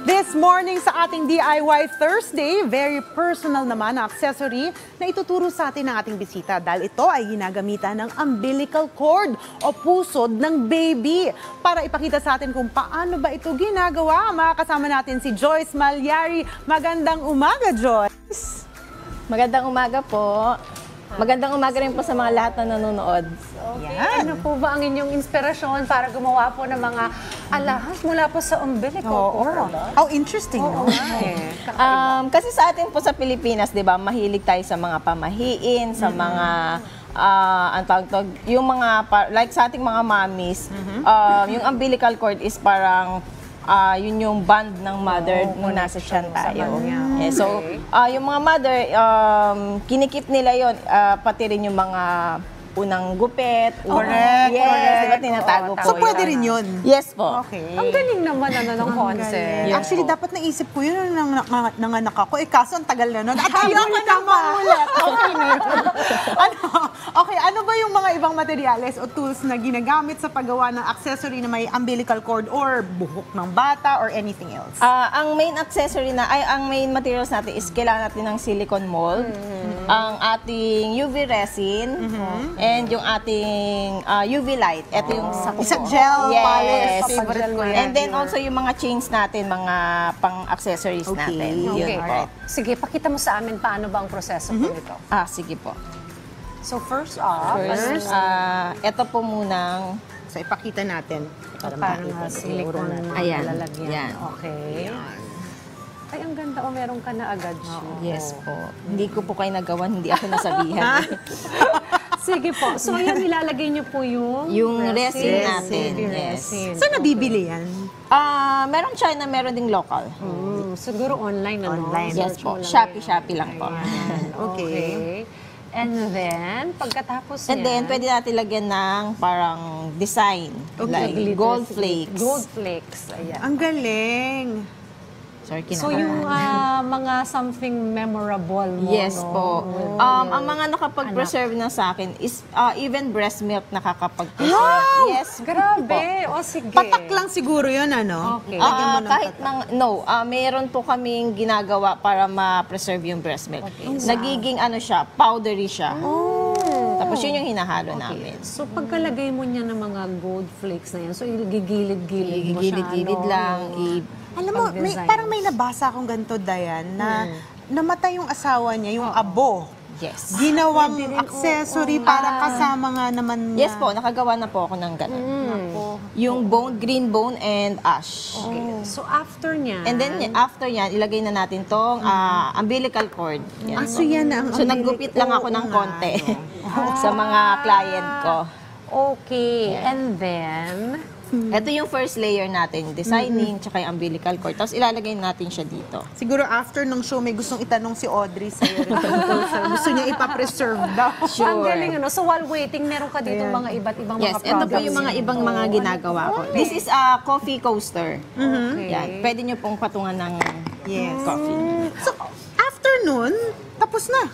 This morning sa ating DIY Thursday, very personal naman na accessory na ituturo sa atin ng ating bisita dahil ito ay ginagamitan ng umbilical cord o pusod ng baby. Para ipakita sa atin kung paano ba ito ginagawa, makakasama natin si Joyce Malyari. Magandang umaga, Joyce! Magandang umaga po. Magandang umaga rin po sa mga lahat na nanonood. Okay. Ano po ba ang inyong inspirasyon para gumawa po ng mga alahas mula po sa umbilical cord? How interesting, no? Kasi sa atin po sa Pilipinas, 'di ba, mahilig tayo sa mga pamahiin, sa mga ang tawag yung mga like sa ating mga mommies, yung umbilical cord is parang yun yung bond ng mother nung nasa tiyan tayo. Yeah, so, yung mga mother, kinikip nila yun, pati rin yung mga unang gupit. Correct. Yes, diba tinatago po So, pwede rin yun? Yes po. Okay. Ang galing naman ng concept. Yes. Actually, dapat naisip ko yun nung nanganak ako. Kaso ang tagal na nun. At ayoko na maulit. Okay na yun. Ano ba yung mga ibang materyales o tools na ginagamit sa paggawa ng accessory na may umbilical cord or buhok ng bata or anything else? Ang main accessory ang main materials natin is kailangan natin ng silicone mold, ang ating UV resin, and yung ating UV light. Ito yung sa kuko. Isa gel, polish, Yes. favorite ko yan. And then also yung mga chains natin, mga pang-accessories natin. Yun Okay. po. Sige, pakita mo sa amin paano ba ang proseso po nito. Sige po. So first off, Ito po munang So, ipakita natin. parang silicone Ayan. lalagyan. Yan. Okay. Ay, ang ganda. Meron ka na agad siya. yes po. Hindi ko po kayo nagawan, hindi ako nasabihan. Sige po. So, ayan, nilalagay niyo po yung resin natin. UV Yes. resin. Saan nabibili yan? Meron China, meron ding local. Siguro online, ano? Online. Yes Search po. mo lang Shopee lang po. Okay. And then, pagkatapos And then, pwede natin lagyan ng parang design. Like gold flakes. Gold flakes. Ayan. Ang galing. Sorry, So, yung mga something memorable mo, Yes no? po. Ang mga nakapag-preserve na sa akin is even breast milk nakakapag-preserve. Yes. Grabe. O, sige. Patak lang siguro yun, ano? Okay. Kahit mayroon po kaming ginagawa para ma-preserve yung breast milk. Nagiging siya, powdery siya. Tapos yun yung hinahalo namin. So, pagkalagay mo niya ng mga gold flakes na yan, so, igigilid-gilid mo siya, Gilid-gilid no? lang. Alam mo, parang may nabasa akong ganito, Dayan, na namatay yung asawa niya, yung abo. Yes. Ginawang accessory para kasama nga naman Yes po, nakagawa na po ako ng ganun. Yung green bone and ash. Okay. So, after niya, And then after yan, ilagay na natin tong umbilical cord. Yan. So yan ang So naggupit lang ako ng konti sa mga client ko. okay. And then, Ito yung first layer natin, designing, tsaka yung umbilical cord. Tapos ilalagay natin siya dito. Siguro after nung show, may gustong itanong si Audrey sa'yo. Gusto niya ipapreserve daw. ang galing, ano? So, while waiting, meron ka dito mga iba't ibang Yes, mga products. ito po yung mga ibang mga ginagawa ko. This is a coffee coaster. Okay. Yan. Pwede nyo pong patungan ng coffee. So, after nun, tapos na.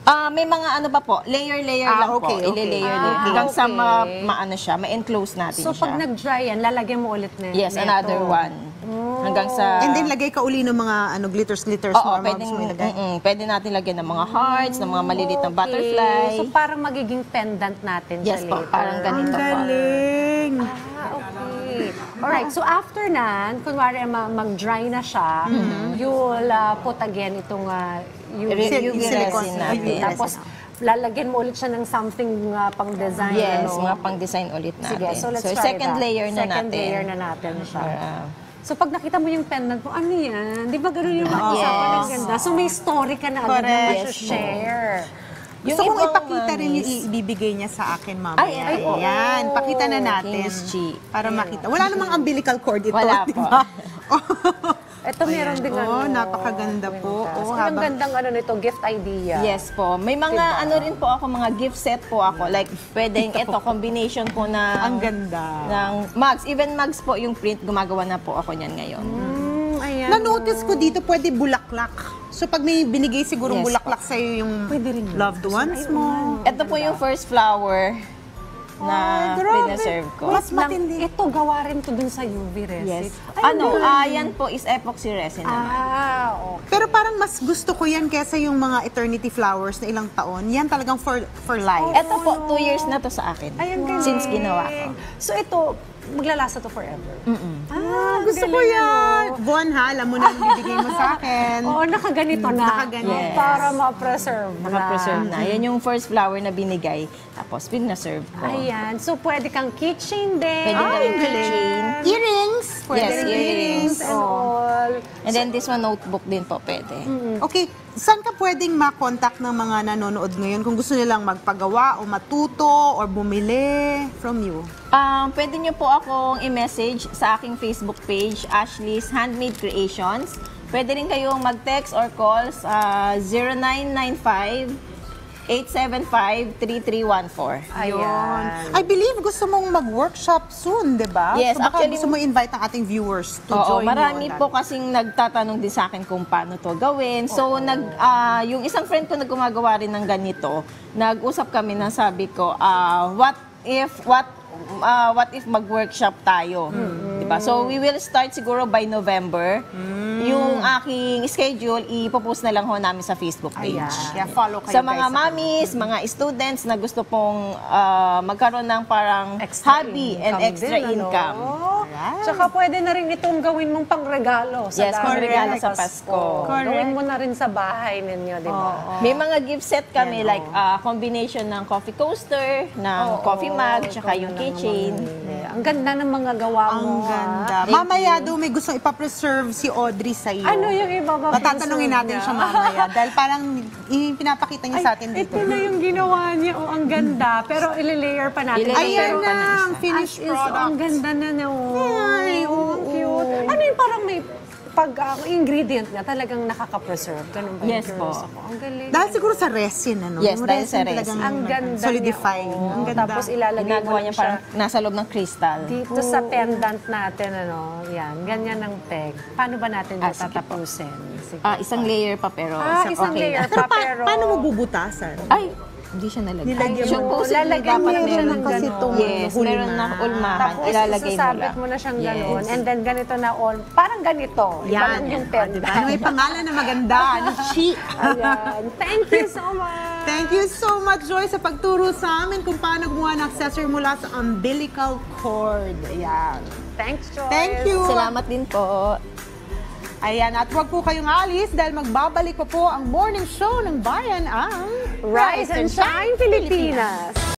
May mga pa po, layer lang okay, po. Ile-layer hanggang sa maano siya, ma-enclose natin So, siya. pag nag-dry yan, lalagyan mo ulit na Yes, another one. Hanggang sa... And then lagay ka uli ng mga glitters, Oo, marbles mo ilagay. pwede natin lagyan ng mga hearts, ng mga maliliit na butterfly. So, parang magiging pendant natin Yes siya po, later. parang ganito po. Galing. Okay. Alright, so after nan, kunwari mag-dry na siya, you'll put again itong UV resin natin. Tapos, lalagyan mo ulit siya ng something pang-design. Yes, ano? mga pang-design ulit natin. Sige, so let's try second that. layer na Second natin. layer na natin siya. So, pag nakita mo yung pendant mo, ano yan? Di ba gano'n yung usapan? Ang ganda. So, may story ka na agad na Correct. share. Gusto kong ipakita rin yung ibibigay niya sa akin mamaya. Ayan, pakita na natin. King's Chi. Para makita. Wala namang umbilical cord ito, Wala di po. ba? Ito meron din napakaganda po. Ang gandang nito, gift idea. Yes po. May mga rin po ako, mga gift set po ako. Like, pwedeng combination po ng... Ang ganda. Ng mugs. Even mugs po yung print, gumagawa na po ako niyan ngayon. Ayan. Na-notice ko dito, pwede bulaklak. So, pag may binigay sigurong Yes, bulaklak sa'yo yung loved ones mo. Ito po yung first flower. na grabe. pinaserve ko. Mas Lang, matindi. ito, gawa rin to dun sa UV resin. Yes. Yan po is epoxy resin naman. Okay. Pero parang mas gusto ko yan kesa yung mga eternity flowers na ilang taon. Yan talagang for life. Ito po, 2 years na to sa akin. Ay, ang galing. Since ginawa ko. So ito, maglalasa to forever. Gusto ko yan. Bon ha, alam mo na yung bibigay mo sa akin. Oo, nakaganito na. Nakaganito. Yes. Para ma-preserve na. Naka-preserve na. Yan yung first flower na binigay. Tapos, pina-serve ko. Ayan. So, pwede kang keychain din. Pwede kang keychain. Earrings. Pwede Yes, rin earrings. and all. And then this one, notebook din po pwede. Okay, saan ka pwedeng ma-contact ng mga nanonood ngayon kung gusto nilang magpagawa o matuto or bumili from you? Pwede nyo po akong i-message sa aking Facebook page, Ashley's Handmade Creations. Pwede rin kayong mag-text or call sa 0995-875-3314. Ayun. I believe gusto mong mag-workshop soon, di ba? Yes, so baka actually- gusto mo invite ang ating viewers to Oo, join marami you on po that. kasing nagtatanong din sa akin kung paano to gawin. So, yung isang friend ko na gumagawa rin ng ganito, nag-usap kami na sabi ko, what if mag-workshop tayo? Diba? So, we will start siguro by November. Yung aking schedule, ipopost na lang ho namin sa Facebook page. Kaya follow kayo Sa guys mga mommies, mga students na gusto pong magkaroon ng parang Extra hobby and income extra din, ano? income. Tsaka pwede na rin itong gawin mong pangregalo sa Yes, darating pangregalo na sa Pasko. Correct. Gawin mo na rin sa bahay ninyo, di ba? May mga gift set kami like combination ng coffee coaster, ng coffee mug, tsaka yung keychain. Ang ganda ng mga gawa mo. Ang ganda. Thank Mamaya daw may gustong ipapreserve si Audrey sa iyo. Ano yung iba ba? Tatanungin natin siya mamaya dahil parang pinapakita niya sa atin dito. Ito na yung ginawa niya. Oh, ang ganda. Pero ile-layer pa natin. Ayan Pero na, pa na ang finished As is, product. ang ganda na na. Ay, Ang cute. Ano yung parang may ingredient nga talagang nakaka-preserve. Ganun ba? Yes Curious po. ako. Ang galing. Dahil siguro sa resin, ano? Yes, Yung dahil sa resin. talagang Ang ganda solidify. niya. Oh. Ang ganda. Tapos ilalagay mo Ginagawa lang niya siya parang nasa loob ng crystal. dito sa pendant natin, ano, yan, ganyan ang peg. Paano ba natin ito sige po. tatapusin? Sige. Isang layer pa pero Isang okay layer na. pa, Pero pero... paano mo bubutasan? Ay, hindi siya nalagay. Nilagyan mo. Supposedly, Lalagyan dapat mo siya meron ng kasi ganon. itong Yes, huli meron na. ng ulmahan. Tapos Ilalagay mo isasabit lang. mo na siyang Yes. gano'n. And then ganito na all. Parang ganito. Iba Yan. lang yung O, pendant. diba? Ano may pangalan na maganda? Ano, Chi? Ayan. Thank you so much. Thank you so much, Joy, sa pagturo sa amin kung paano gumawa ng accessory mula sa umbilical cord. Ayan. Thanks, Joyce. Thank you. Salamat din po. Ayan, at huwag po kayong alis dahil magbabalik pa po ang morning show ng bayan ang Rise and Shine, Pilipinas.